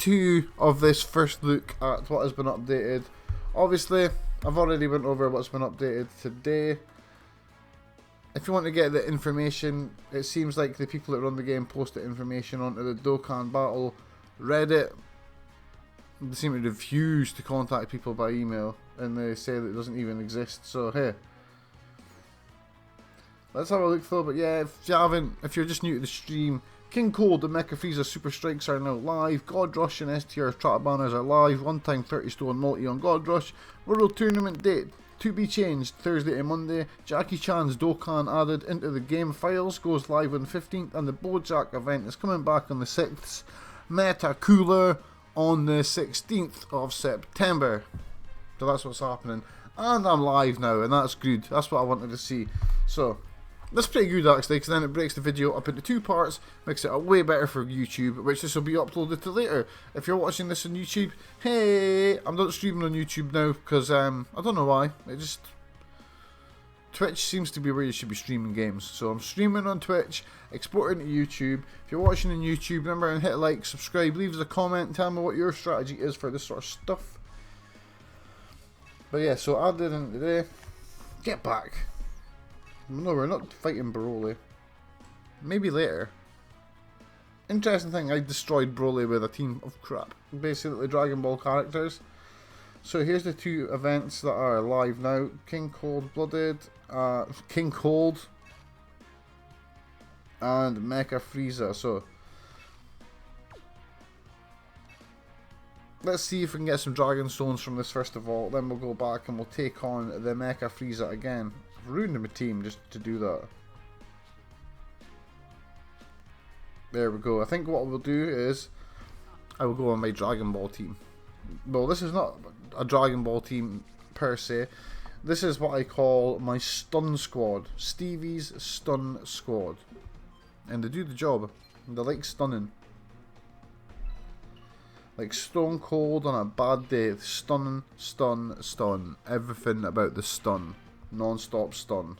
2 of this first look at what has been updated. Obviously, I've already went over what's been updated today. If you want to get the information, it seems like the people that run the game posted information onto the Dokkan Battle Reddit. They seem to refuse to contact people by email, and they say that it doesn't even exist. So hey, let's have a look though. But yeah, if you're just new to the stream, King Cold and Mecha Freeza Super Strikes are now live. God Rush and STR Trap banners are live. One time 30 stone multi on God Rush. World Tournament date to be changed Thursday to Monday. Jackie Chan's Dokkan added into the game files goes live on the 15th, and the Bojack event is coming back on the 6th. Meta Cooler on the 16th of September. So that's what's happening. And I'm live now, and that's good. That's what I wanted to see. So that's pretty good actually, because then it breaks the video up into 2 parts, makes it way better for YouTube, which this will be uploaded to later. If you're watching this on YouTube, hey, I'm not streaming on YouTube now, because I don't know why, Twitch seems to be where you should be streaming games. So I'm streaming on Twitch, exporting to YouTube. If you're watching on YouTube, remember to hit like, subscribe, leave us a comment, tell me what your strategy is for this sort of stuff. But yeah, so I did in today. Get back. No, we're not fighting Broly. Maybe later. Interesting thing, I destroyed Broly with a team of crap. Basically Dragon Ball characters. So here's the 2 events that are live now. King Cold and Mecha Freeza. So let's see if we can get some Dragon Stones from this first of all. Then we'll go back and we'll take on the Mecha Freeza again. I've ruined my team just to do that. There we go. I think what we'll do is I will go on my Dragon Ball team. Well, this is not a Dragon Ball team per se. This is what I call my stun squad. Stevie's stun squad. And they do the job. They like stunning. Like Stone Cold on a bad day. Stun, stun, stun. Everything about the stun. Non-stop stun.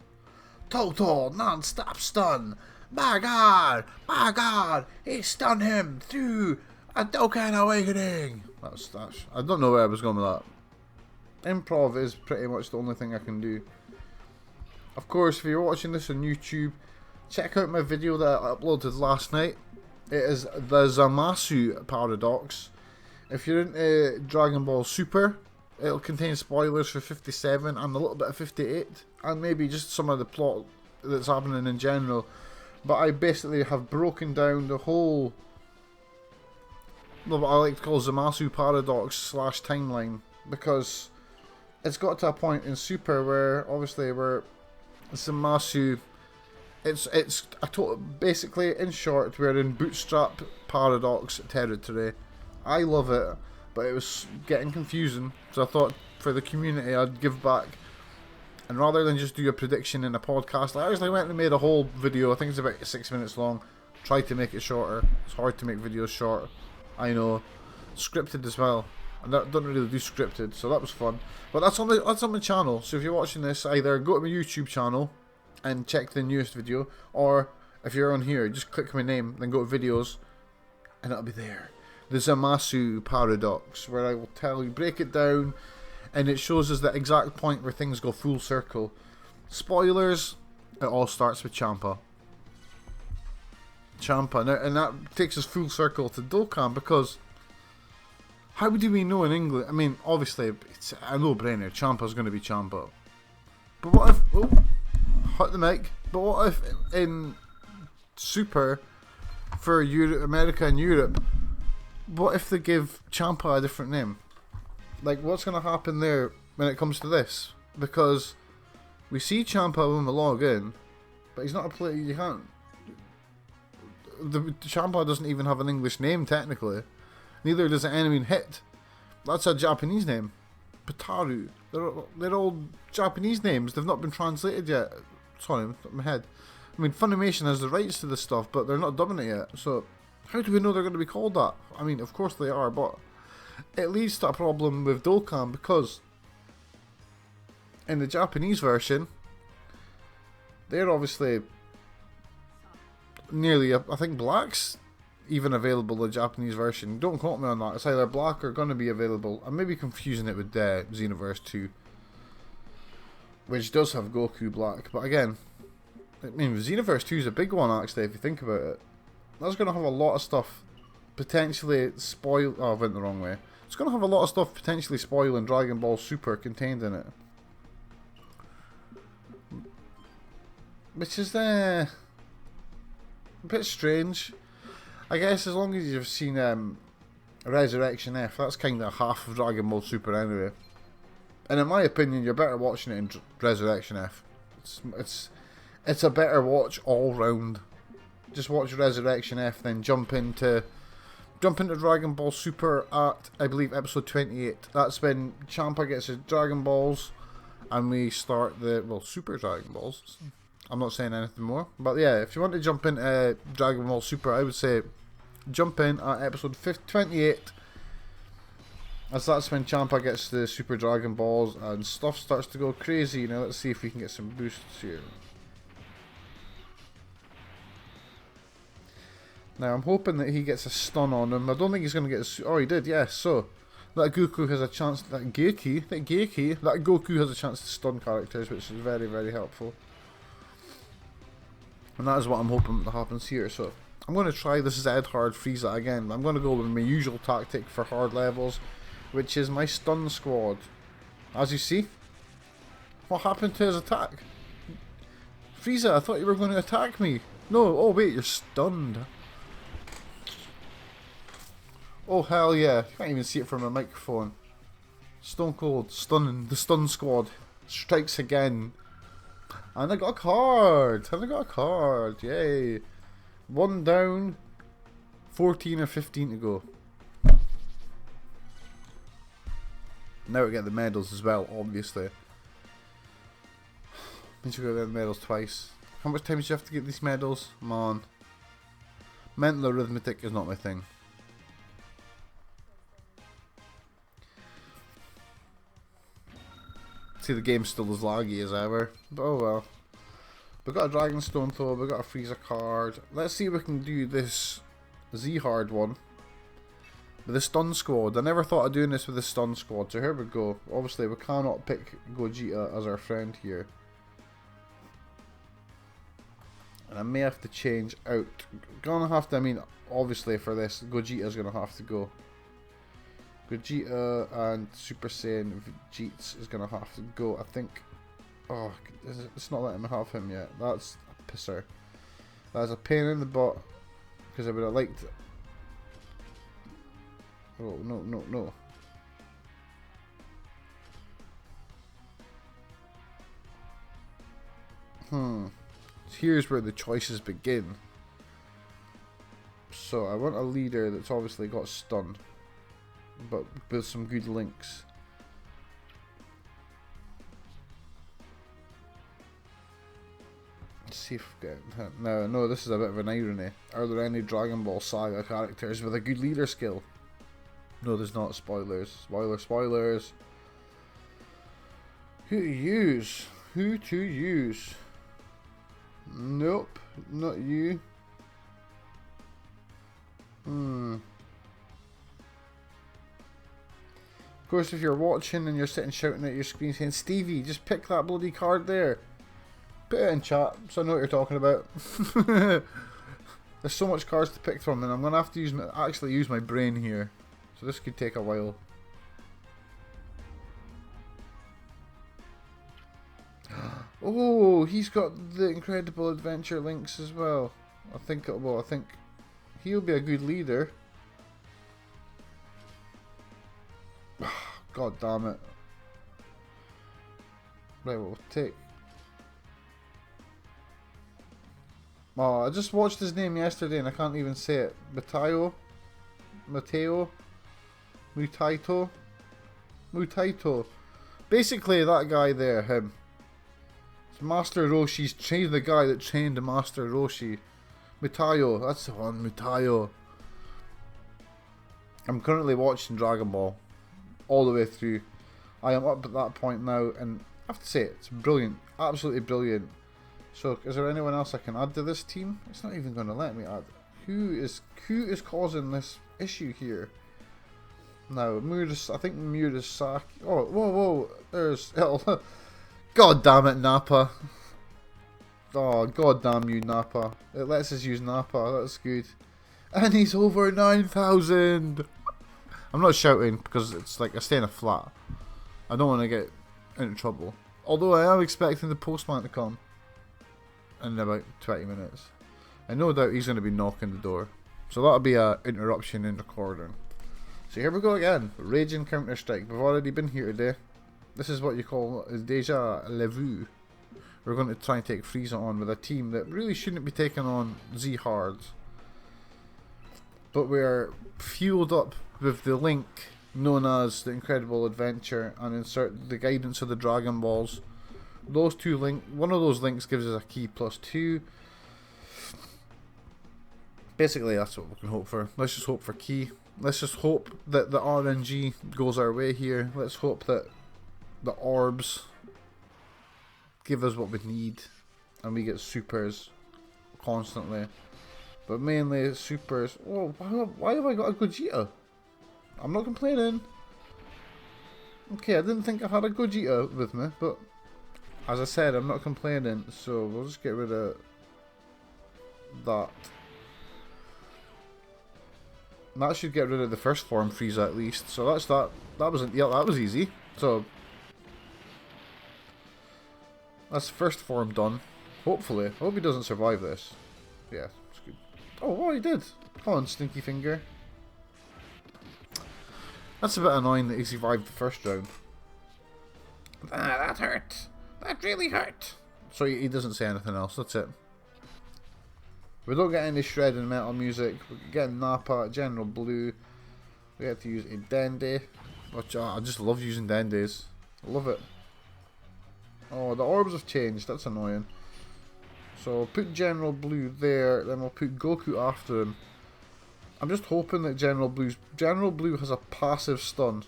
Total non-stop stun. My God, he stunned him through a Dokkan Awakening. That's I don't know where I was going with that. Improv is pretty much the only thing I can do. Of course, if you're watching this on YouTube, check out my video that I uploaded last night. It is the Zamasu paradox. If you're into Dragon Ball Super, it'll contain spoilers for 57 and a little bit of 58, and maybe just some of the plot that's happening in general. But I basically have broken down the whole, what I like to call Zamasu paradox / timeline, because it's got to a point in Super where obviously where Zamasu, it's a total, basically in short, we're in bootstrap paradox territory. I love it, but it was getting confusing, so I thought for the community I'd give back. And rather than just do a prediction in a podcast, I actually went and made a whole video. I think it's about 6 minutes long. Tried to make it shorter. It's hard to make videos short, I know. Scripted as well. I don't really do scripted, so that was fun. But that's on my channel, so if you're watching this, either go to my YouTube channel and check the newest video, or if you're on here, just click my name, then go to videos, and it'll be there. The Zamasu paradox, where I will tell you, break it down, and it shows us the exact point where things go full circle. Spoilers, it all starts with Champa. Now, and that takes us full circle to Dokkan, because how do we know in English? I mean, obviously, it's a no-brainer. Champa's going to be Champa. But what if... Oh, hit the mic. But what if in Super, for America and Europe, what if they give Champa a different name? Like, what's going to happen there when it comes to this? Because we see Champa when we log in, but he's not a player. You can't. The Champa doesn't even have an English name technically. Neither does the enemy hit. That's a Japanese name. Pataru. They're all Japanese names. They've not been translated yet. Sorry, my head. I mean, Funimation has the rights to this stuff, but they're not dubbing it yet. So how do we know they're going to be called that? I mean, of course they are, but it leads to a problem with Dokkan, because in the Japanese version, they're obviously nearly, I think Black's even available the Japanese version. Don't quote me on that. It's either black or going to be available. I may be confusing it with Xenoverse 2, which does have Goku black. But again, I mean, Xenoverse 2 is a big one actually if you think about it. That's going to have a lot of stuff potentially spoil. Oh, I went the wrong way. It's going to have a lot of stuff potentially spoiling Dragon Ball Super contained in it, which is a bit strange. I guess as long as you've seen Resurrection F, that's kind of half of Dragon Ball Super anyway. And in my opinion, you're better watching it in Resurrection F. It's a better watch all round. Just watch Resurrection F, then jump into Dragon Ball Super at, I believe, episode 28. That's when Champa gets his Dragon Balls, and we start Super Dragon Balls. I'm not saying anything more, but yeah, if you want to jump into Dragon Ball Super, I would say jump in at episode 28, as that's when Champa gets the Super Dragon Balls and stuff starts to go crazy. Now let's see if we can get some boosts here. Now I'm hoping that he gets a stun on him. I don't think he's going to get oh, he did, yes. So that Goku has a chance, that Goku has a chance to stun characters, which is very, very helpful. And that is what I'm hoping that happens here. So I'm going to try this Zed hard Freeza again. I'm going to go with my usual tactic for hard levels, which is my stun squad. As you see, what happened to his attack? Freeza, I thought you were going to attack me. No, oh wait, you're stunned. Oh hell yeah, you can't even see it from a microphone. Stone Cold, stunning, the stun squad strikes again. And I got a card, yay. 1 down, 14 or 15 to go. Now we get the medals as well, obviously. Means you gotta get the medals twice. How much time do you have to get these medals? Come on. Mental arithmetic is not my thing. See, the game's still as laggy as ever, but oh well. We've got a Dragon Stone though, we've got a Freeza card. Let's see if we can do this Zehal one with the stun squad. I never thought of doing this with the stun squad, so here we go. Obviously we cannot pick Gogeta as our friend here. And I may have to change out. Gonna have to, I mean, obviously for this, Gogeta's gonna have to go. Gogeta and Super Saiyan Vegeta is gonna have to go, I think. Oh, it's not letting me have him yet. That's a pisser. That's a pain in the butt, because I would have liked. Oh no. Here's where the choices begin. So I want a leader that's obviously got stun, but with some good links. Let's see if we get... No, this is a bit of an irony. Are there any Dragon Ball Saga characters with a good leader skill? No, there's not. Spoilers. Spoilers. Who to use? Who to use? Nope, not you. Of course, if you're watching and you're sitting shouting at your screen saying, Stevie, just pick that bloody card there. Put it in chat so I know what you're talking about. There's so much cards to pick from, and I'm going to have to actually use my brain here. So this could take a while. Oh, he's got the Incredible Adventure links as well. I think he'll be a good leader. God damn it. Right, we'll take... Oh, I just watched his name yesterday and I can't even say it. Mateo? Mutaito. Basically that guy there, him. It's Master Roshi's trained, the guy that trained Master Roshi. Mutayo, that's the one, Mutayo. I'm currently watching Dragon Ball all the way through. I am up at that point now, and I have to say it's brilliant, absolutely brilliant. So, is there anyone else I can add to this team? It's not even going to let me add. Who is causing this issue here? Now, I think Murasaki. Oh, whoa! There's God damn it, Nappa! Oh, god damn you, Nappa! It lets us use Nappa. That's good. And he's over 9,000. I'm not shouting because it's like I stay in a flat. I don't want to get into trouble. Although I am expecting the postman to come in about 20 minutes. And no doubt he's going to be knocking the door. So that'll be an interruption in recording. So here we go again. Raging Counter-Strike. We've already been here today. This is what you call déjà vu. We're going to try and take Freeza on with a team that really shouldn't be taking on Zehal. But we're fueled up with the link known as the Incredible Adventure and insert the guidance of the Dragon Balls. Those two one of those links gives us a key +2. Basically, that's what we can hope for. Let's just hope for key. Let's just hope that the RNG goes our way here. Let's hope that the orbs give us what we need and we get supers constantly. But mainly supers. Oh, why have I got a Gogeta? I'm not complaining. Okay, I didn't think I had a Gogeta with me, but as I said, I'm not complaining. So we'll just get rid of that. That should get rid of the first form Freeza at least. So that's that. That was easy. So that's first form done. Hopefully. I hope he doesn't survive this. Yeah, it's good. Oh, he did. Come on, Stinky Finger. That's a bit annoying that he survived the first round. Ah, that hurt. That really hurt. So he doesn't say anything else. That's it. We don't get any shredding metal music. We're getting Nappa, General Blue. We have to use a Dende. Which I just love using Dendes. I love it. Oh, the orbs have changed. That's annoying. So we'll put General Blue there. Then we'll put Goku after him. I'm just hoping that General Blue has a passive stun.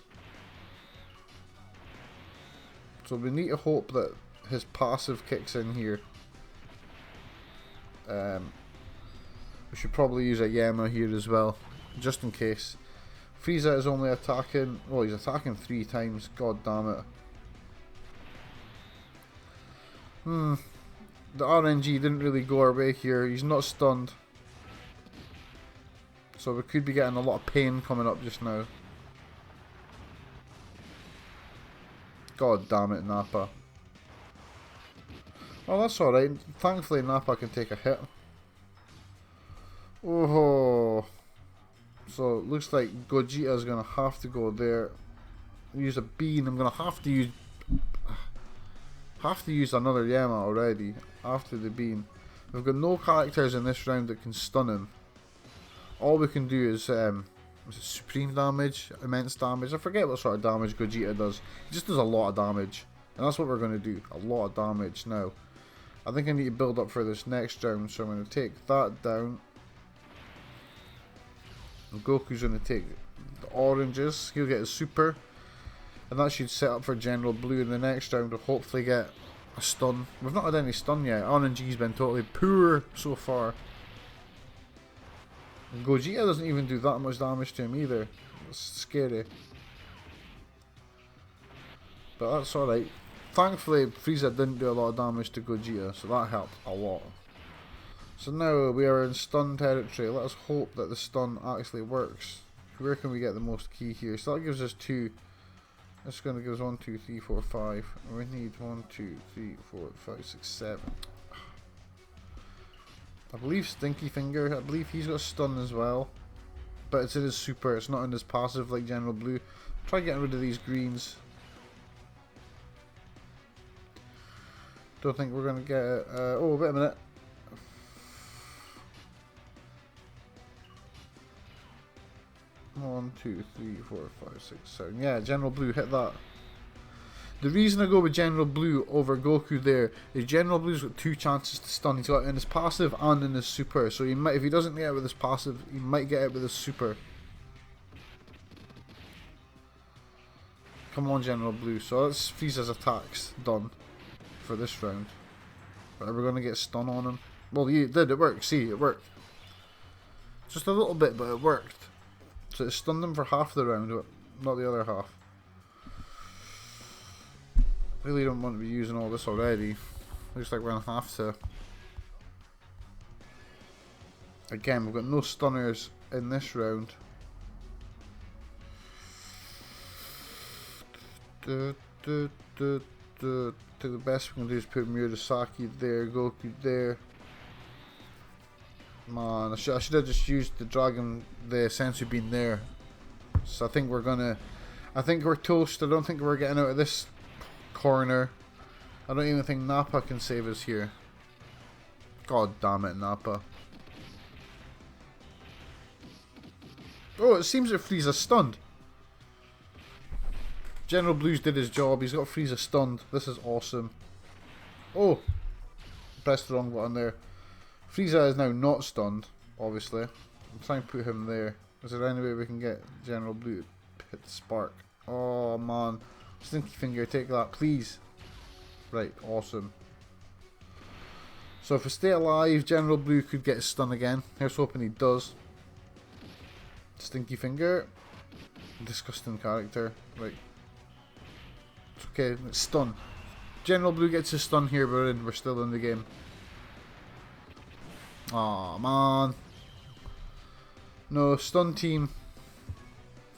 So we need to hope that his passive kicks in here. We should probably use a Yama here as well, just in case. Freeza is only attacking. Well, he's attacking 3 times. God damn it. The RNG didn't really go our way here. He's not stunned. So we could be getting a lot of pain coming up just now. God damn it, Nappa. Oh, that's alright. Thankfully, Nappa can take a hit. Oh. So it looks like Gogeta's going to have to go there. Use a bean. I'm going to have to use another Yama already after the bean. We've got no characters in this round that can stun him. All we can do is supreme damage, immense damage. I forget what sort of damage Gogeta does. He just does a lot of damage. And that's what we're going to do. A lot of damage now. I think I need to build up for this next round. So I'm going to take that down. And Goku's going to take the oranges. He'll get his super. And that should set up for General Blue in the next round to hopefully get a stun. We've not had any stun yet. RNG's been totally poor so far. And Gogeta doesn't even do that much damage to him either. It's scary. But that's alright. Thankfully, Freeza didn't do a lot of damage to Gogeta, so that helped a lot. So now we are in stun territory. Let us hope that the stun actually works. Where can we get the most key here? So that gives us 2. That's going to give us 1, 2, 3, 4, 5. And we need 1, 2, 3, 4, 5, 6, 7. I believe Stinky Finger, I believe he's got stun as well. But it's in his super, it's not in his passive like General Blue. Try getting rid of these greens. Don't think we're going to get it. Oh, wait a minute. One, 2, 3, 4, 5, 6, 7. Yeah, General Blue, hit that. The reason I go with General Blue over Goku there is General Blue's got 2 chances to stun. He's got it in his passive and in his super. So he might, if he doesn't get it with his passive, he might get it with his super. Come on, General Blue. So that's Frieza's attacks done for this round. But we're going to get stun on him. Well, he did. It worked. See, it worked. Just a little bit, but it worked. So it stunned him for half the round, but not the other half. Really don't want to be using all this already. Looks like we're going to have to. Again, we've got no stunners in this round. The best we can do is put Murasaki there, Goku there. Man, I should have just used the dragon, the sensu bean there. So I think we're toast. I don't think we're getting out of this corner. I don't even think Nappa can save us here. God damn it, Nappa. Oh, it seems that Freeza's stunned. General Blues did his job. He's got Freeza stunned. This is awesome. Oh, pressed the wrong button there. Freeza is now not stunned, obviously. I'm trying to put him there. Is there any way we can get General Blue to hit the spark? Oh man. Stinky Finger, take that, please. Right, awesome. So if we stay alive, General Blue could get his stun again. Here's hoping he does. Stinky Finger. Disgusting character. Right. It's okay, it's stun. General Blue gets his stun here, we're still in the game. Aw, man. No, stun team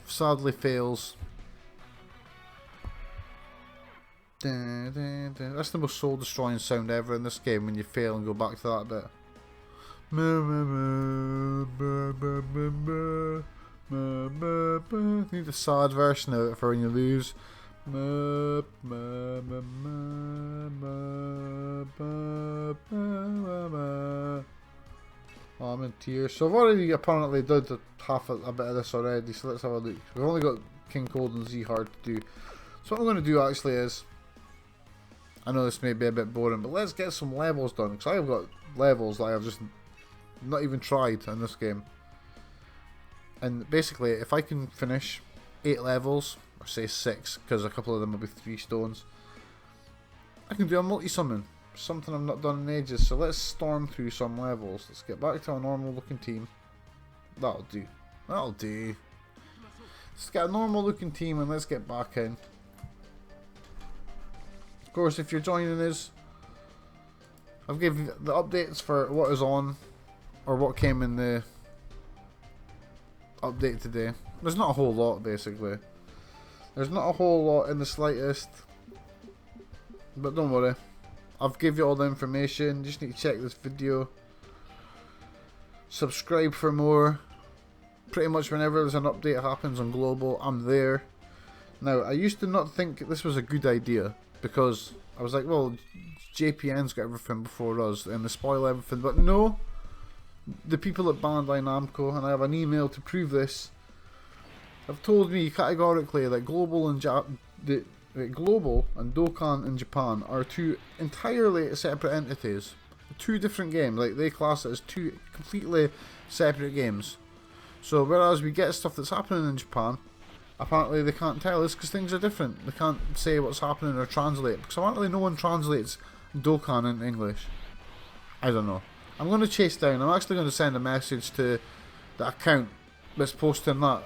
sadly fails. That's the most soul destroying sound ever in this game when you fail and go back to that bit. Need a sad version of it for when you lose. Oh, I'm in tears. So I've already apparently done half a bit of this already, so let's have a look. We've only got King Cold and Zehal to do. So what I'm going to do actually is, I know this may be a bit boring, but let's get some levels done, because I have got levels that I have just not even tried in this game. And basically, if I can finish 8 levels, or say 6, because a couple of them will be 3 stones, I can do a multi-summon. Something I've not done in ages. So let's storm through some levels. Let's get back to our normal looking team. That'll do. That'll do. Let's get a normal looking team and let's get back in. Of course, if you're joining us, I've given the updates for what is on, or what came in the update today. There's not a whole lot, basically. There's not a whole lot in the slightest. But don't worry. I've given you all the information. You just need to check this video. Subscribe for more. Pretty much whenever there's an update happens on Global, I'm there. Now, I used to not think this was a good idea, because I was like, well, JPN's got everything before us and they spoil everything. But no, the people at Bandai Namco, and I have an email to prove this, have told me categorically that Global and Global and Dokkan in Japan are 2 entirely separate entities. 2 different games. Like, they class it as 2 completely separate games. So whereas we get stuff that's happening in Japan, apparently they can't tell us because things are different. They can't say what's happening or translate, because apparently no one translates Dokkan in English. I don't know. I'm going to chase down. I'm actually going to send a message to the account that's posting that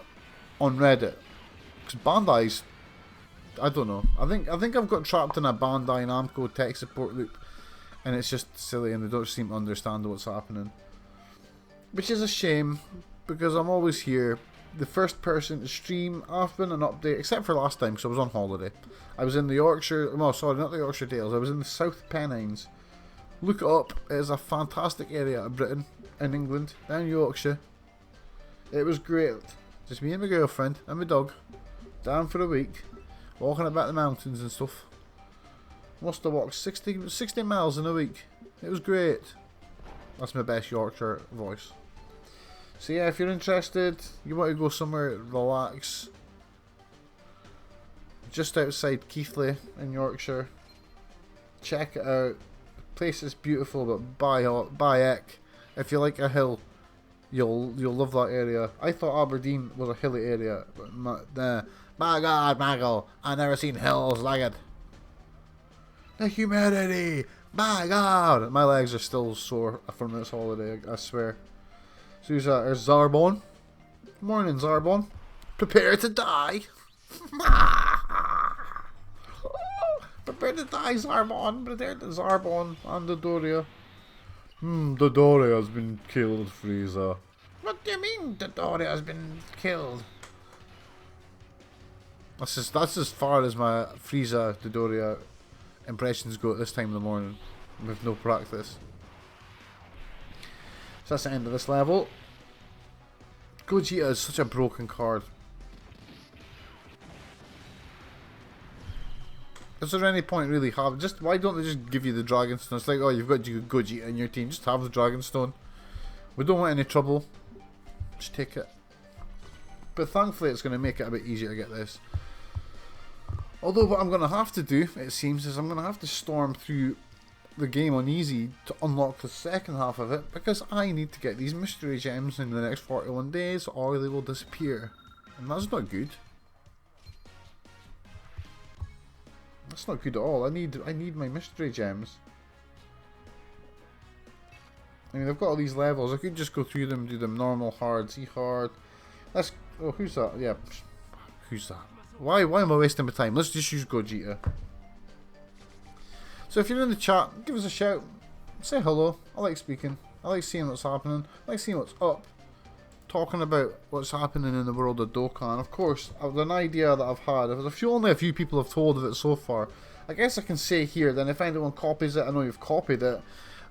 on Reddit, because Bandai's, I don't know. I think I've got trapped in a Bandai Namco tech support loop, and it's just silly, and they don't seem to understand what's happening, which is a shame, because I'm always here, the first person to stream. I've been an update, except for last time, because I was on holiday. I was in the Yorkshire, no, sorry, not the Yorkshire Dales. I was in the South Pennines. Look it up. It is a fantastic area of Britain, in England, down Yorkshire. It was great. Just me and my girlfriend and my dog, down for a week, walking about the mountains and stuff. Must have walked 60 miles in a week. It was great. That's my best Yorkshire voice. So yeah, if you're interested, you want to go somewhere, relax, just outside Keighley in Yorkshire, check it out. The place is beautiful, but by heck, if you like a hill, you'll love that area. I thought Aberdeen was a hilly area, but my God, Michael, I never seen hills like it. The humidity, my God, my legs are still sore from this holiday, I swear. So there's Zarbon. Morning, Zarbon. Prepare to die. Prepare to die, Zarbon. Prepare to Zarbon and Dodoria. Dodoria has been killed, Freeza. What do you mean Dodoria has been killed? That's as far as my Freeza Dodoria impressions go at this time in the morning, with no practice. So that's the end of this level. Gogeta is such a broken card. Is there any point really why don't they just give you the Dragonstone? It's like, oh, you've got Gogeta in your team, just have the Dragonstone. We don't want any trouble. Just take it. But thankfully it's going to make it a bit easier to get this. Although what I'm going to have to do, it seems, is I'm going to have to storm through the game on easy to unlock the second half of it, because I need to get these mystery gems in the next 41 days or they will disappear. And that's not good. That's not good at all. I need my mystery gems. I mean, I've got all these levels. I could just go through them, do them normal, hard, Z hard. Let's... Oh, who's that? Yeah. Who's that? Why am I wasting my time? Let's just use Gogeta. So if you're in the chat, give us a shout. Say hello. I like speaking. I like seeing what's happening. I like seeing what's up. Talking about what's happening in the world of Dokkan. Of course, an idea that I've had. If only a few people have told of it so far. I guess I can say here, then if anyone copies it, I know you've copied it.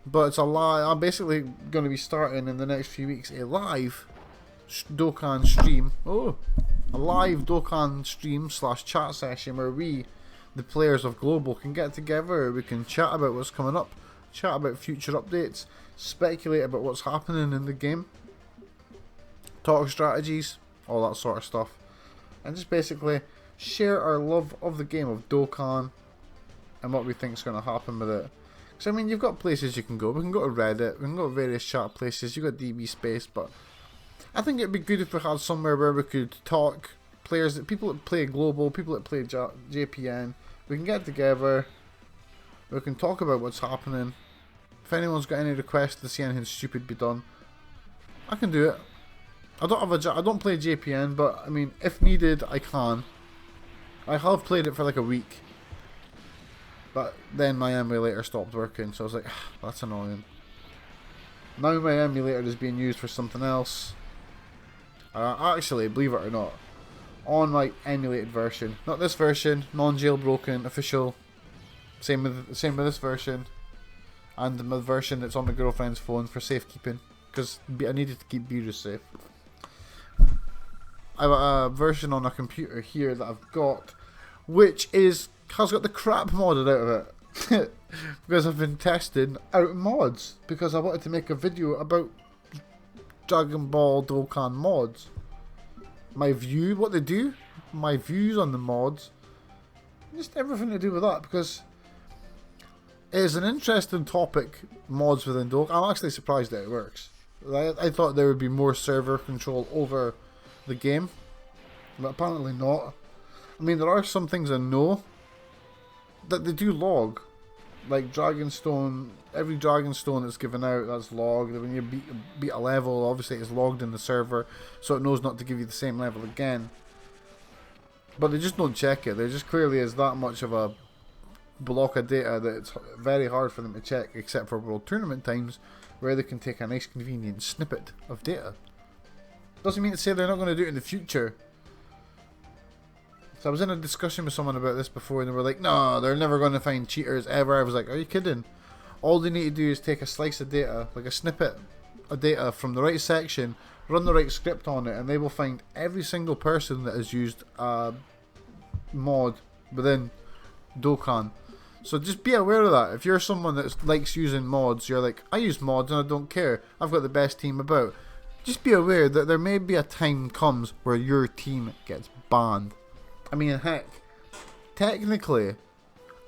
But it's a lie. I'm basically going to be starting in the next few weeks a live Dokkan stream. Oh, a live Dokkan stream / chat session where we, the players of Global, can get together. We can chat about what's coming up, chat about future updates, speculate about what's happening in the game, talk strategies, all that sort of stuff, and just basically share our love of the game of Dokkan and what we think is going to happen with it. So I mean, you've got places you can go. We can go to Reddit, we can go to various chat places. You've got DB Space, but I think it'd be good if we had somewhere where we could talk, people that play Global, people that play JPN, we can get together, we can talk about what's happening. If anyone's got any requests to see anything stupid be done, I can do it. I don't play JPN, but I mean, if needed, I can. I have played it for like a week, but then my emulator stopped working, so I was like, that's annoying. Now my emulator is being used for something else. Actually, believe it or not, on my emulated version, not this version, non-jailbroken, official, same with this version, and the version that's on my girlfriend's phone for safekeeping, because I needed to keep Beerus safe. I have a version on a computer here that I've got, which has got the crap modded out of it, because I've been testing out mods, because I wanted to make a video about Dragon Ball Dokkan mods. What they do, my views on the mods, just everything to do with that, because it is an interesting topic, mods within Dokkan. I'm actually surprised that it works. I thought there would be more server control over the game, but apparently not. I mean, there are some things I know that they do log, like Dragonstone. Every Dragonstone that's given out, that's logged. When you beat a level, obviously it's logged in the server, so it knows not to give you the same level again. But they just don't check it. There just clearly is that much of a block of data that it's very hard for them to check, except for World Tournament times, where they can take a nice convenient snippet of data. Doesn't mean to say they're not going to do it in the future. So I was in a discussion with someone about this before, and they were like, no, they're never going to find cheaters ever. I was like, are you kidding? All they need to do is take a slice of data, like a snippet of data from the right section, run the right script on it, and they will find every single person that has used a mod within Dokkan. So just be aware of that. If you're someone that likes using mods, you're like, I use mods and I don't care, I've got the best team about. Just be aware that there may be a time comes where your team gets banned. I mean, heck, technically,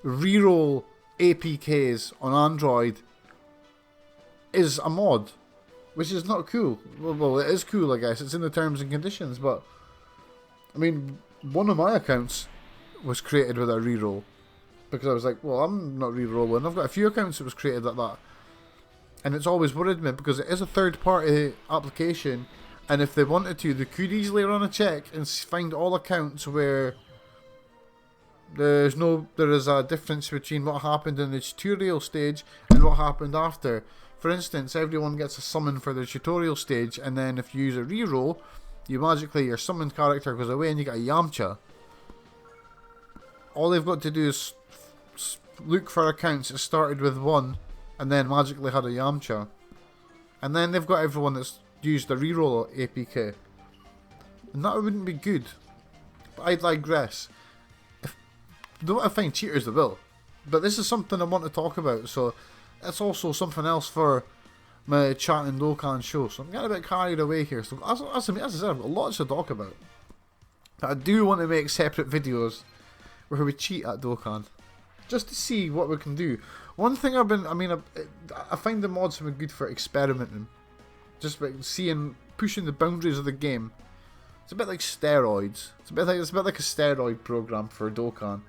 reroll APKs on Android is a mod, which is not cool. Well, it is cool, I guess. It's in the terms and conditions, but I mean, one of my accounts was created with a reroll, because I was like, well, I'm not rerolling. I've got a few accounts that was created like that. And it's always worried me because it is a third-party application, and if they wanted to, they could easily run a check and find all accounts where there is a difference between what happened in the tutorial stage and what happened after. For instance, everyone gets a summon for the tutorial stage, and then if you use a reroll, your summoned character goes away and you get a Yamcha. All they've got to do is look for accounts that started with 1 and then magically had a Yamcha. And then they've got everyone that's used the reroll APK. And that wouldn't be good. But I digress. If they want to find cheaters, they will. But this is something I want to talk about, so it's also something else for my Chun Dokkan show. So I'm getting a bit carried away here. So as I said, I've got lots to talk about. But I do want to make separate videos where we cheat at Dokkan, just to see what we can do. One thing I find the mods have been good for experimenting, just like pushing the boundaries of the game. It's a bit like steroids. It's a bit like a steroid program for Dokkan.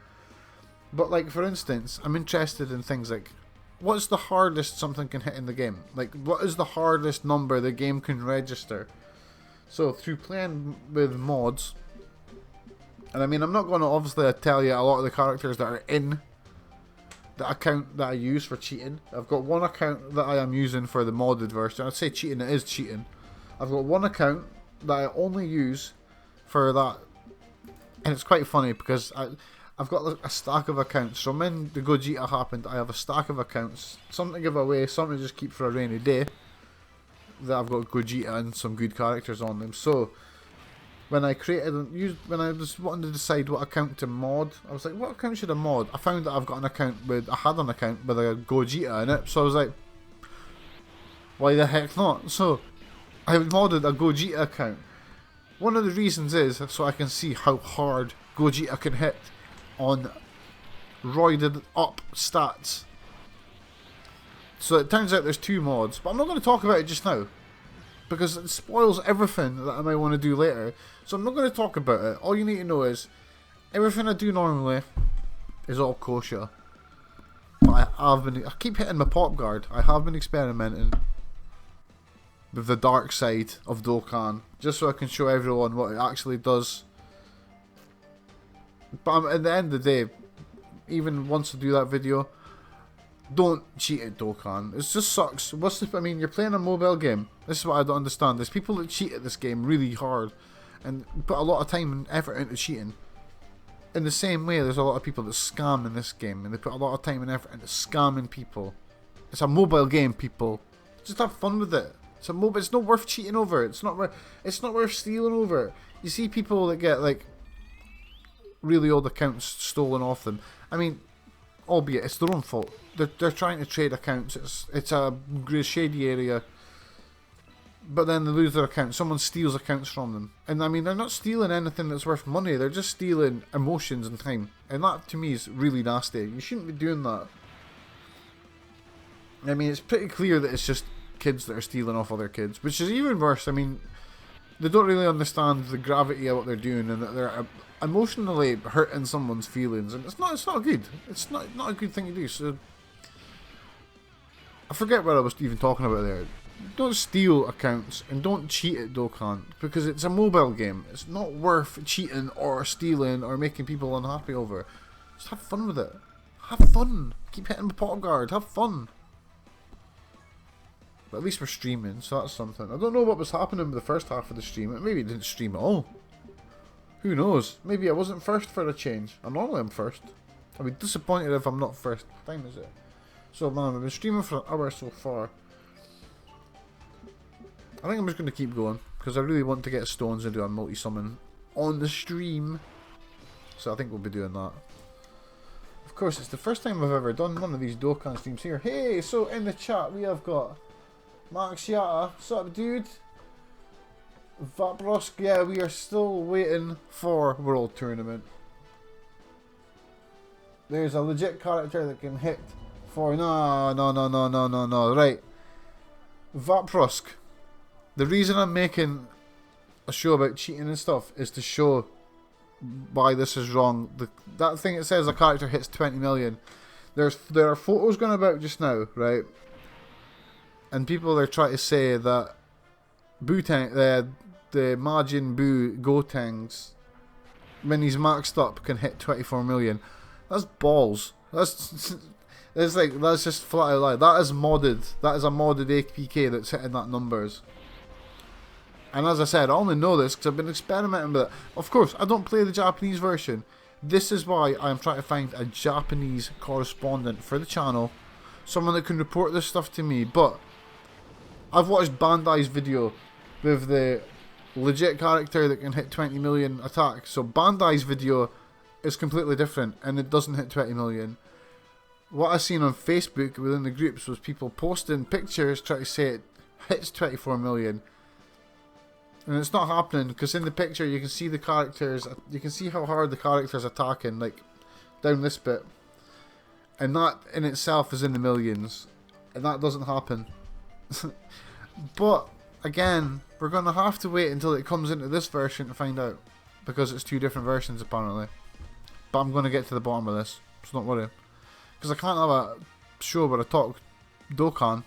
But like, for instance, I'm interested in things like, what's the hardest something can hit in the game? Like, what is the hardest number the game can register? So through playing with mods, and I mean, I'm not going to obviously tell you a lot of the characters that are in the account that I use for cheating. I've got one account that I am using for the modded version. I'd say cheating, it is cheating. I've got one account that I only use for that, and it's quite funny because I've got a stack of accounts. So when the Gogeta happened, I have a stack of accounts, some to give away, some to just keep for a rainy day, that I've got Gogeta and some good characters on them. So when I was wanting to decide what account to mod, I was like, what account should I mod? I found that I had an account with a Gogeta in it, so I was like, why the heck not? So I modded a Gogeta account. One of the reasons is so I can see how hard Gogeta can hit on roided up stats. So it turns out there's 2 mods, but I'm not going to talk about it just now because it spoils everything that I might want to do later. So I'm not going to talk about it. All you need to know is everything I do normally is all kosher. But I keep hitting my pop guard. I have been experimenting with the dark side of Dokkan, just so I can show everyone what it actually does. But at the end of the day, even once I do that video, don't cheat at Dokkan. It just sucks. You're playing a mobile game. This is what I don't understand. There's people that cheat at this game really hard and put a lot of time and effort into cheating. In the same way, there's a lot of people that scam in this game, and they put a lot of time and effort into scamming people. It's a mobile game, people. Just have fun with it. It's not worth cheating over. It's not worth stealing over. You see people that get like really old accounts stolen off them. I mean, albeit it's their own fault. They're trying to trade accounts. It's a shady area. But then they lose their account. Someone steals accounts from them. And I mean, they're not stealing anything that's worth money. They're just stealing emotions and time. And that to me is really nasty. You shouldn't be doing that. I mean, it's pretty clear that it's just kids that are stealing off other kids, which is even worse. I mean, they don't really understand the gravity of what they're doing, and that they're emotionally hurting someone's feelings, and it's not good. It's not a good thing to do. So I forget what I was even talking about there. Don't steal accounts and don't cheat at Dokkan because it's a mobile game. It's not worth cheating or stealing or making people unhappy over. Just have fun with it. Have fun. Keep hitting the pot guard. Have fun. But at least we're streaming, so that's something. I don't know what was happening with the first half of the stream. Maybe it didn't stream at all. Who knows? Maybe I wasn't first for a change. I normally am first. I'll be disappointed if I'm not first. What time is it? So man, I've been streaming for an hour so far. I think I'm just going to keep going because I really want to get stones and do a multi-summon on the stream. So I think we'll be doing that. Of course, it's the first time I've ever done one of these Dokkan streams here. Hey, so in the chat we have got Max Yata, what's up dude? Vaprusk, yeah, we are still waiting for World Tournament. There's a legit character that can hit for... No. Right. Vaprusk. The reason I'm making a show about cheating and stuff is to show why this is wrong. That thing that says a character hits 20 million. There are photos going about just now, right? And people are trying to say that Bootang, the Majin Buu Gotenks, when he's maxed up, can hit 24 million. That's balls. That's just flat out lie. That is modded. That is a modded APK that's hitting that numbers. And as I said, I only know this because I've been experimenting with it. Of course, I don't play the Japanese version. This is why I'm trying to find a Japanese correspondent for the channel. Someone that can report this stuff to me. But I've watched Bandai's video with the legit character that can hit 20 million attacks. So Bandai's video is completely different and it doesn't hit 20 million. What I seen on Facebook within the groups was people posting pictures trying to say it hits 24 million. And it's not happening because in the picture you can see the characters, you can see how hard the character's attacking, like down this bit. And that in itself is in the millions. And that doesn't happen. But again, we're going to have to wait until it comes into this version to find out. Because it's two different versions apparently. But I'm going to get to the bottom of this, so don't worry. Because I can't have a show where I talk Dokkan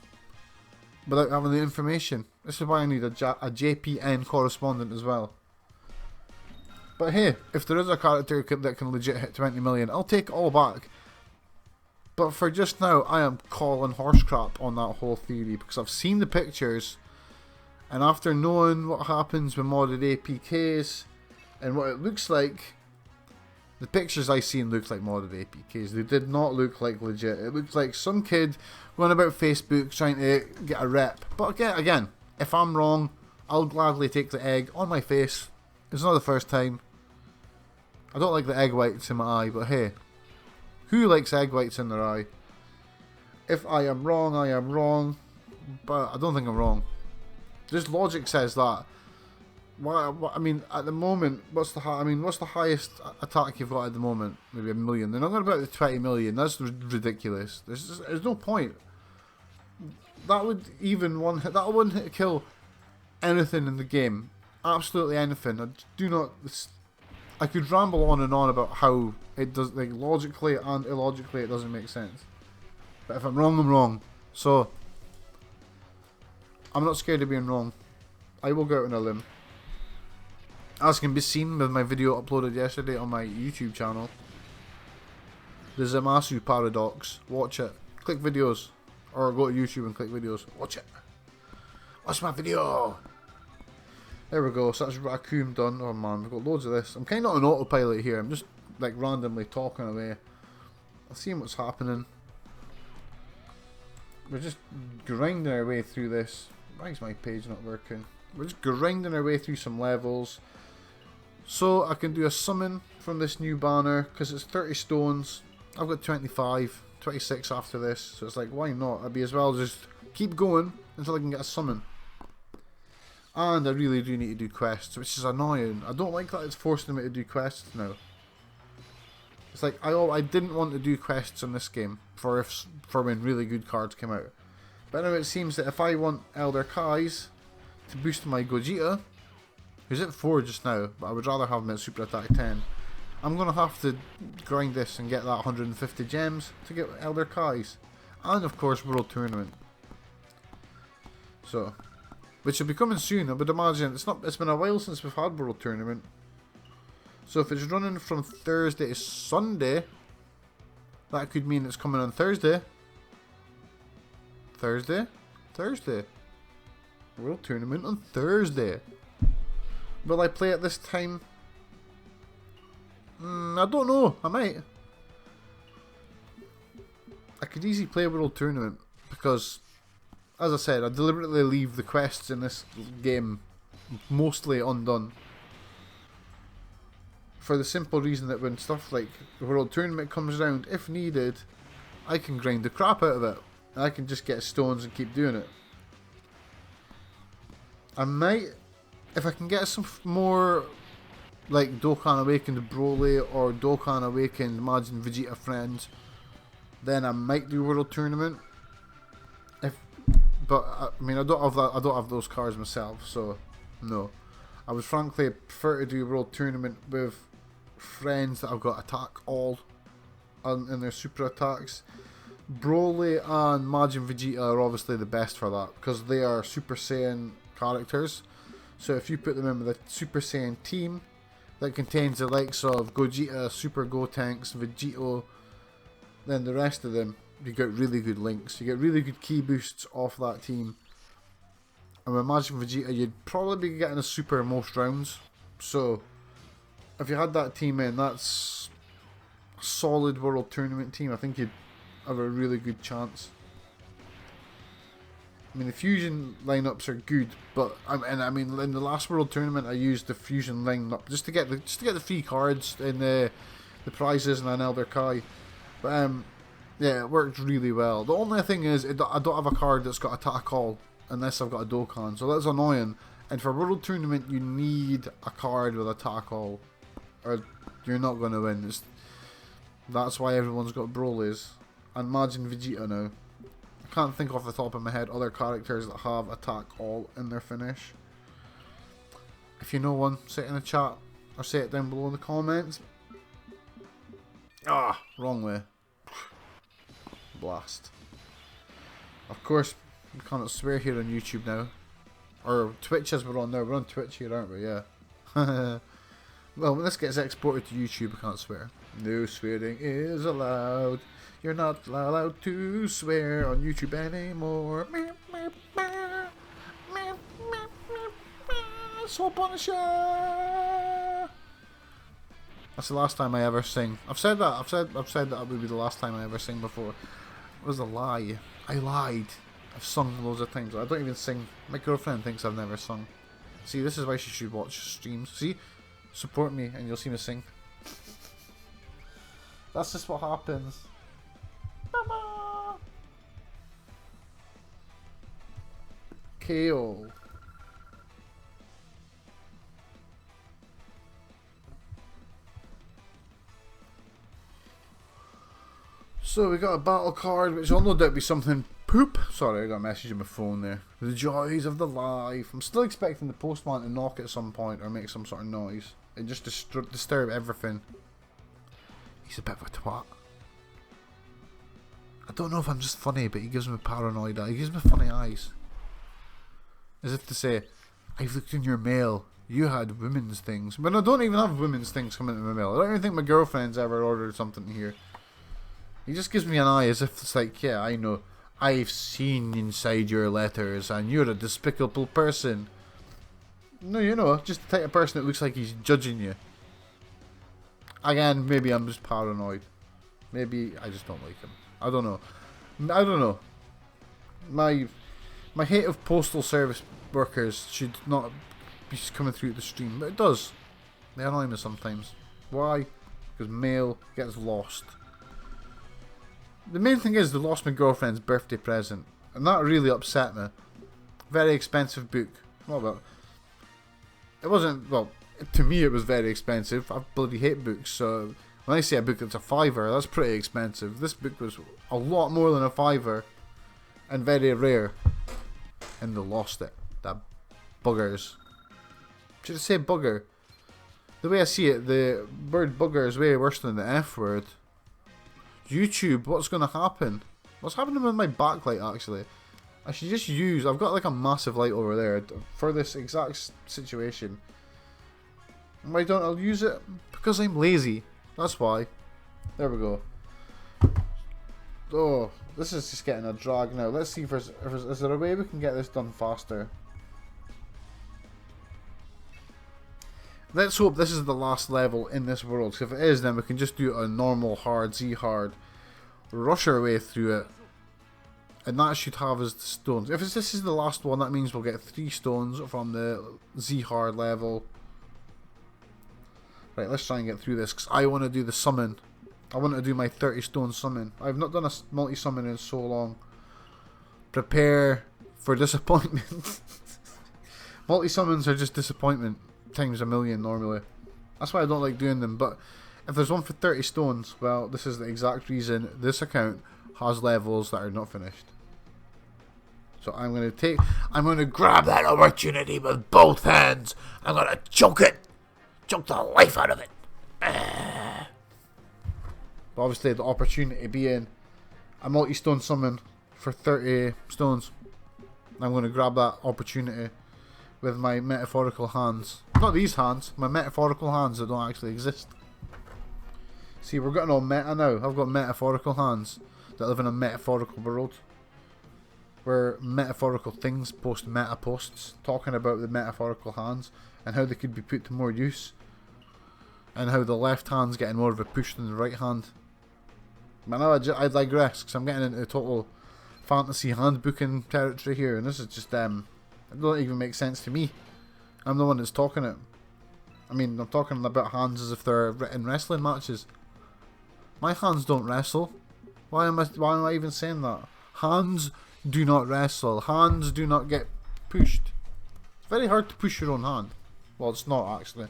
without having the information. This is why I need a JPN correspondent as well. But hey, if there is a character that can legit hit 20 million, I'll take it all back. But for just now, I am calling horse crap on that whole theory because I've seen the pictures, and after knowing what happens with modded APKs and what it looks like, the pictures I seen looked like modded APKs. They did not look like legit. It looked like some kid going about Facebook trying to get a rep. But again, if I'm wrong, I'll gladly take the egg on my face. It's not the first time. I don't like the egg whites in my eye, but hey, who likes egg whites in their eye? If I am wrong, I am wrong. But I don't think I'm wrong. Just logic says that. Why? I mean, at the moment, what's the highest attack you've got at the moment? Maybe 1 million. They're not going about the 20 million. That's ridiculous. There's no point. That would even one hit. That wouldn't hit kill anything in the game. Absolutely anything. I could ramble on and on about how it does, like logically and illogically, it doesn't make sense. But if I'm wrong, I'm wrong. So I'm not scared of being wrong. I will go out on a limb. As can be seen with my video uploaded yesterday on my YouTube channel. The Zamasu Paradox. Watch it. Click videos. Or go to YouTube and click videos. Watch it. Watch my video. There we go. So that's Raccoon done. Oh man, we've got loads of this. I'm kind of on autopilot here. I'm just like randomly talking away. I'll see what's happening. We're just grinding our way through this. Why is my page not working? We're just grinding our way through some levels. So I can do a summon from this new banner because it's 30 stones. I've got 25, 26 after this. So it's like, why not? I'd be as well just keep going until I can get a summon. And I really do need to do quests, which is annoying. I don't like that it's forcing me to do quests now. It's like, I didn't want to do quests in this game for when really good cards came out. But now it seems that if I want Elder Kai's to boost my Gogeta, who's at 4 just now, but I would rather have him at Super Attack 10, I'm going to have to grind this and get that 150 gems to get Elder Kai's. And of course World Tournament. So, which will be coming soon. I would imagine. It's been a while since we've had World Tournament. So if it's running from Thursday to Sunday, that could mean it's coming on Thursday. Thursday? World Tournament on Thursday. Will I play at this time? I don't know. I might. I could easily play World Tournament because, as I said, I deliberately leave the quests in this game mostly undone. For the simple reason that when stuff like the World Tournament comes around, if needed, I can grind the crap out of it. And I can just get stones and keep doing it. I might, if I can get some more, like Dokkan Awakened Broly or Dokkan Awakened Majin Vegeta Friends, then I might do World Tournament. But I mean, I don't have those cards myself, so no. I would frankly prefer to do World Tournament with friends that I've got attack all in their super attacks. Broly and Majin Vegeta are obviously the best for that because they are Super Saiyan characters. So if you put them in with a Super Saiyan team that contains the likes of Gogeta, Super Gotenks, Vegito, then the rest of them, you get really good links. You get really good key boosts off that team. And with Majin Vegeta, you'd probably be getting a super most rounds. So if you had that team in, that's a solid World Tournament team. I think you'd have a really good chance. I mean, the fusion lineups are good, but I mean, in the last World Tournament, I used the fusion lineup just to get the free cards and the prizes and an Elder Kai. But yeah, it worked really well. The only thing is, I don't have a card that's got Attack All unless I've got a Dokkan, so that's annoying. And for World Tournament, you need a card with Attack All, or you're not going to win. That's why everyone's got Broly's. And Majin Vegeta now. I can't think off the top of my head other characters that have Attack All in their finish. If you know one, say it in the chat or say it down below in the comments. Ah, wrong way. Blast. Of course, we can't swear here on YouTube now. Or Twitch as we're on now. We're on Twitch here, aren't we? Yeah. Well, when this gets exported to YouTube, I can't swear. No swearing is allowed. You're not allowed to swear on YouTube anymore. So Punisher. That's the last time I ever sing. I've said that. I've said that would be the last time I ever sing before. It was a lie. I lied. I've sung loads of times. I don't even sing. My girlfriend thinks I've never sung. See, this is why she should watch streams. See, support me and you'll see me sing. That's just what happens. Mama. KO. So we got a battle card, which will no doubt be something poop. Sorry, I got a message on my phone there. The joys of the life. I'm still expecting the postman to knock at some point or make some sort of noise and just disturb everything. He's a bit of a twat. I don't know if I'm just funny, but he gives me paranoid eyes. He gives me funny eyes. As if to say, I've looked in your mail. You had women's things. But I don't even have women's things coming into my mail. I don't even think my girlfriend's ever ordered something here. He just gives me an eye as if it's like, yeah, I know. I've seen inside your letters and you're a despicable person. No, you know, just the type of person that looks like he's judging you. Again, maybe I'm just paranoid. Maybe I just don't like him. I don't know. I don't know. My hate of postal service workers should not be coming through the stream, but it does. They annoy me sometimes. Why? Because mail gets lost. The main thing is they lost my girlfriend's birthday present, and that really upset me. Very expensive book. Well, it wasn't, well, to me it was very expensive. I bloody hate books, so when I say a book that's a $5, that's pretty expensive. This book was a lot more than a $5 and very rare. And they lost it. That buggers. Should I say bugger? The way I see it, the word bugger is way worse than the F word. YouTube, what's going to happen? What's happening with my backlight actually? I should just use, I've got like a massive light over there for this exact situation. Why don't I use it? Because I'm lazy. That's why. There we go. Oh, this is just getting a drag now. Let's see if is there a way we can get this done faster. Let's hope this is the last level in this world. So if it is, then we can just do a normal hard Z hard. Rush our way through it. And that should have us the stones. If this is the last one, that means we'll get 3 stones from the Z hard level. Right, let's try and get through this, because I want to do the summon. I want to do my 30 stone summon. I've not done a multi-summon in so long. Prepare for disappointment. Multi-summons are just disappointment times a million normally. That's why I don't like doing them, but if there's one for 30 stones, well, this is the exact reason this account has levels that are not finished. So I'm going to grab that opportunity with both hands. I'm going to choke it. Choke the life out of it. But obviously the opportunity being a multi-stone summon for 30 stones. I'm going to grab that opportunity with my metaphorical hands. Not these hands, my metaphorical hands that don't actually exist. See, we're getting all meta now. I've got metaphorical hands that live in a metaphorical world, where metaphorical things post meta posts talking about the metaphorical hands and how they could be put to more use, and how the left hand's getting more of a push than the right hand. But now I digress, because I'm getting into total fantasy handbooking territory here, and this is just it doesn't even make sense to me. I'm the one that's talking it. I mean, I'm talking about hands as if they're in wrestling matches. My hands don't wrestle. Why am I even saying that? Hands do not wrestle. Hands do not get pushed. It's very hard to push your own hand. Well, it's not actually.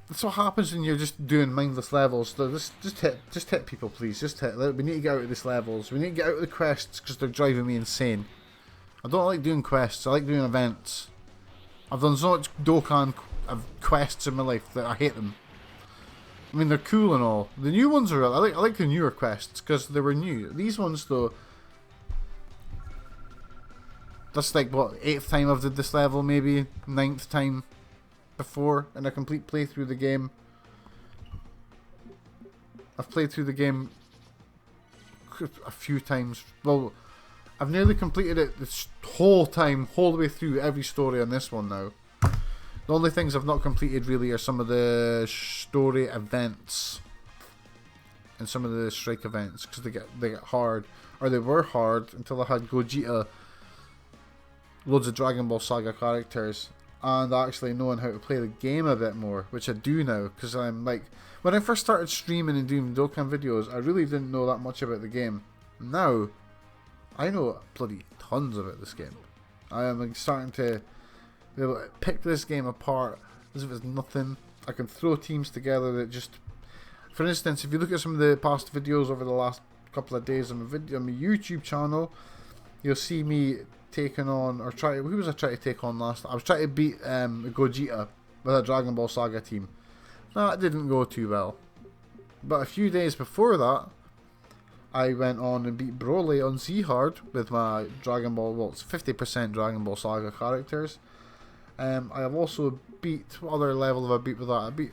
That's what happens when you're just doing mindless levels. So just hit people, please. Just hit. We need to get out of these levels. We need to get out of the quests because they're driving me insane. I don't like doing quests. I like doing events. I've done so much Dokkan quests in my life that I hate them. I mean, they're cool and all. The new ones are. I like the newer quests because they were new. These ones though. That's like what, 8th time I've did this level, maybe 9th time before in a complete playthrough of the game. I've played through the game a few times. Well, I've nearly completed it this whole time, whole the way through every story on this one now. The only things I've not completed really are some of the story events and some of the strike events, because they get hard, or they were hard until I had Gogeta, loads of Dragon Ball Saga characters, and actually knowing how to play the game a bit more, which I do now, because I'm like, when I first started streaming and doing Dokkan videos, I really didn't know that much about the game. Now, I know bloody tons about this game. I am like starting to be able to pick this game apart as if it's nothing. I can throw teams together that just, for instance, if you look at some of the past videos over the last couple of days on my YouTube channel, you'll see me taking on, or who was I trying to take on last? I was trying to beat Gogeta with a Dragon Ball Saga team. That didn't go too well. But a few days before that, I went on and beat Broly on Zehal with my Dragon Ball, well, it's 50% Dragon Ball Saga characters. I have also beat, what other level have I beat with that?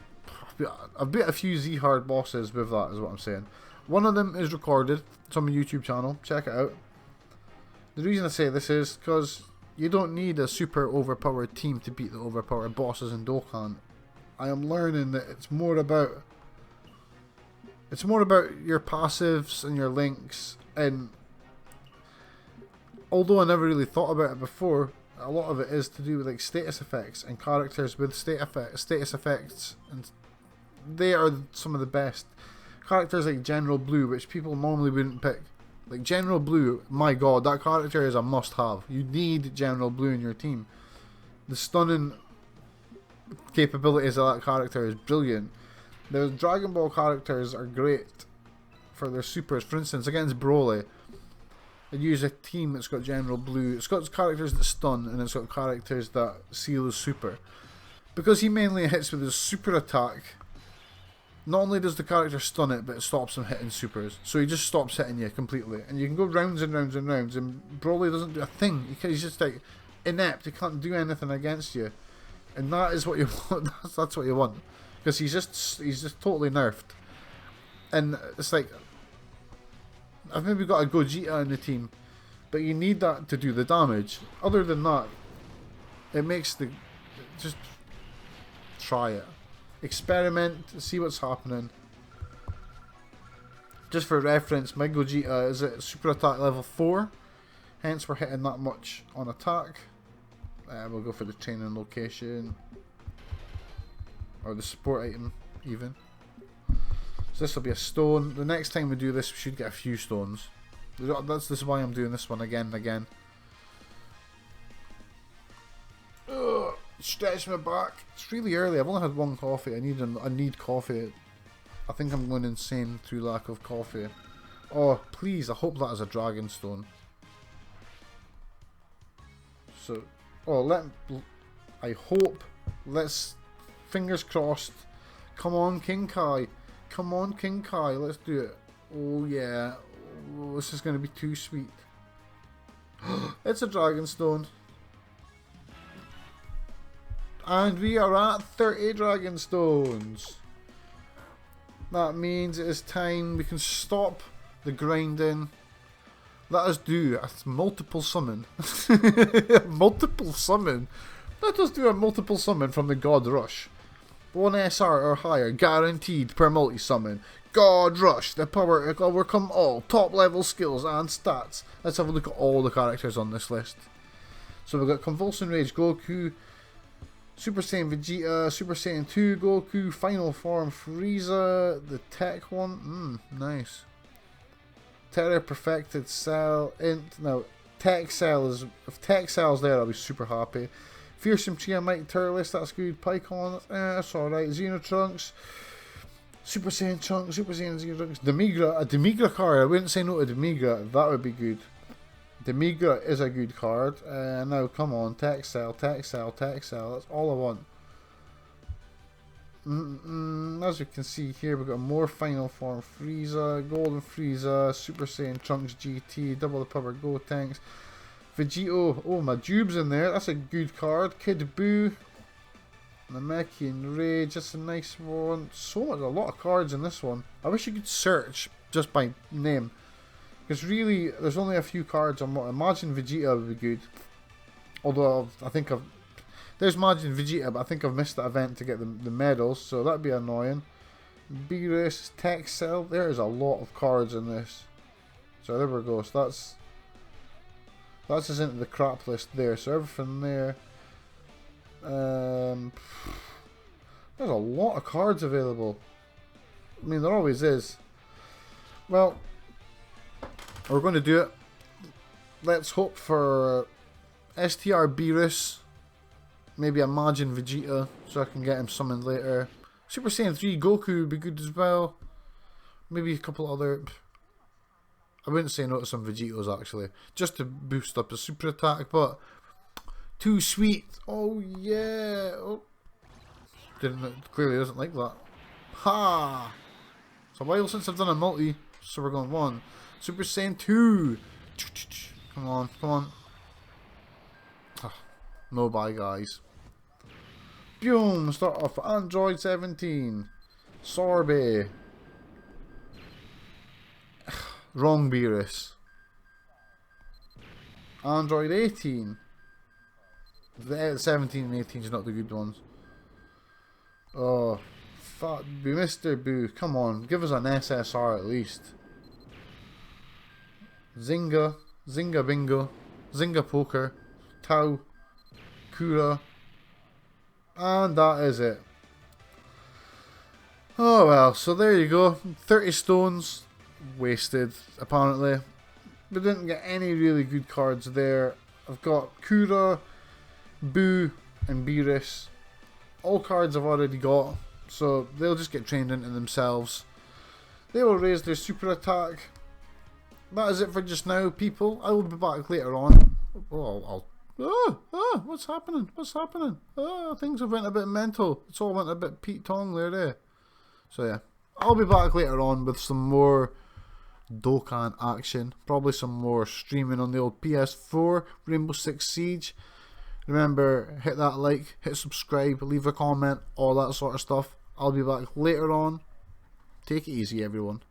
I've beat a few Zehal bosses with that, is what I'm saying. One of them is recorded. It's on my YouTube channel. Check it out. The reason I say this is because you don't need a super overpowered team to beat the overpowered bosses in Dokkan. I am learning that it's more about your passives and your links, and although I never really thought about it before, a lot of it is to do with like status effects and characters with status effects, and they are some of the best. Characters like General Blue, which people normally wouldn't pick. Like General Blue, my god, that character is a must-have. You need General Blue in your team. The stunning capabilities of that character is brilliant. The Dragon Ball characters are great for their supers. For instance, against Broly, I use a team that's got General Blue. It's got characters that stun, and it's got characters that seal his super. Because he mainly hits with his super attack, not only does the character stun it, but it stops him hitting supers. So he just stops hitting you completely. And you can go rounds and rounds and rounds, and Broly doesn't do a thing. He's just like inept. He can't do anything against you. And that is what you want. That's what you want. Because he's just totally nerfed. And it's like, I've maybe got a Gogeta in the team, but you need that to do the damage. Other than that, it makes the, just try it. Experiment, see what's happening. Just for reference, my Gogeta is at super attack level 4, hence we're hitting that much on attack. We'll go for the training location, or the support item even. So this will be a stone. The next time we do this, we should get a few stones. This is why I'm doing this one again and again. Ugh, stretch my back. It's really early. I've only had one coffee. I need coffee. I think I'm going insane through lack of coffee. Oh, please! I hope that is a dragon stone. So, I hope. Let's, fingers crossed. Come on, King Kai. Come on, King Kai. Let's do it. Oh yeah. Oh, this is going to be too sweet. It's a Dragon Stone. And we are at 30 Dragon Stones. That means it is time we can stop the grinding. Let us do a multiple summon. Multiple summon? Let us do a multiple summon from the God Rush. 1 SR or higher, guaranteed per multi-summon. God Rush, the power to overcome all top level skills and stats. Let's have a look at all the characters on this list. So we've got Convulsion Rage Goku, Super Saiyan Vegeta, Super Saiyan 2 Goku, Final Form Freeza, the tech one, nice. Terra Perfected Cell, now Tech Cell is, if Tech Cell's there I'll be super happy. Fearsome Chiamite Turles, that's good. Pycon, that's alright. Xenotrunks, Super Saiyan Trunks, Super Saiyan Xenotrunks, Demigra, a Demigra card, I wouldn't say no to Demigra, that would be good. Demigra is a good card. Now, come on, Tech Cell, Tech Cell, Tech Cell. That's all I want. As you can see here, we've got more Final Form Freeza, Golden Freeza, Super Saiyan Trunks GT, Double the Power Gotenks, Vegito. Oh, my Jube's in there. That's a good card. Kid Buu, Namekian Rage. That's a nice one. So much, a lot of cards in this one. I wish you could search just by name. Because really, there's only a few cards on what. Imagine Vegeta would be good. Although, I think I've... There's Imagine Vegeta, but I think I've missed that event to get the medals, so that'd be annoying. Beerus, Tech Cell. There's a lot of cards in this. So there we go. So that's just into the crap list there. So everything there. There's a lot of cards available. I mean, there always is. Well... We're going to do it. Let's hope for STR Beerus. Maybe Imagine Vegeta, so I can get him summoned later. Super Saiyan 3 Goku would be good as well. Maybe a couple other... I wouldn't say no to some Vegetos actually. Just to boost up the super attack, but... Too sweet. Oh yeah. Oh. Clearly doesn't like that. Ha! It's a while since I've done a multi, so we're going 1. Super Saiyan 2. Come on, come on. No bye, guys. Boom! Start off with Android 17. Sorbet. Wrong Beerus. Android 18. The 17 and 18 is not the good ones. Oh, fat Boo, Mr. Boo. Come on, give us an SSR at least. Zinga, Zinga Bingo, Zinga Poker, Tau, Kura, and that is it. Oh well, so there you go. 30 stones wasted, apparently. We didn't get any really good cards there. I've got Kura, Boo, and Beerus. All cards I've already got, so they'll just get trained into themselves. They will raise their super attack. That is it for just now, people. I will be back later on. What's happening? What's happening? Things have went a bit mental. It's all went a bit Pete Tong there. So yeah, I'll be back later on with some more Dokkan action. Probably some more streaming on the old PS4, Rainbow Six Siege. Remember, hit that like, hit subscribe, leave a comment, all that sort of stuff. I'll be back later on. Take it easy, everyone.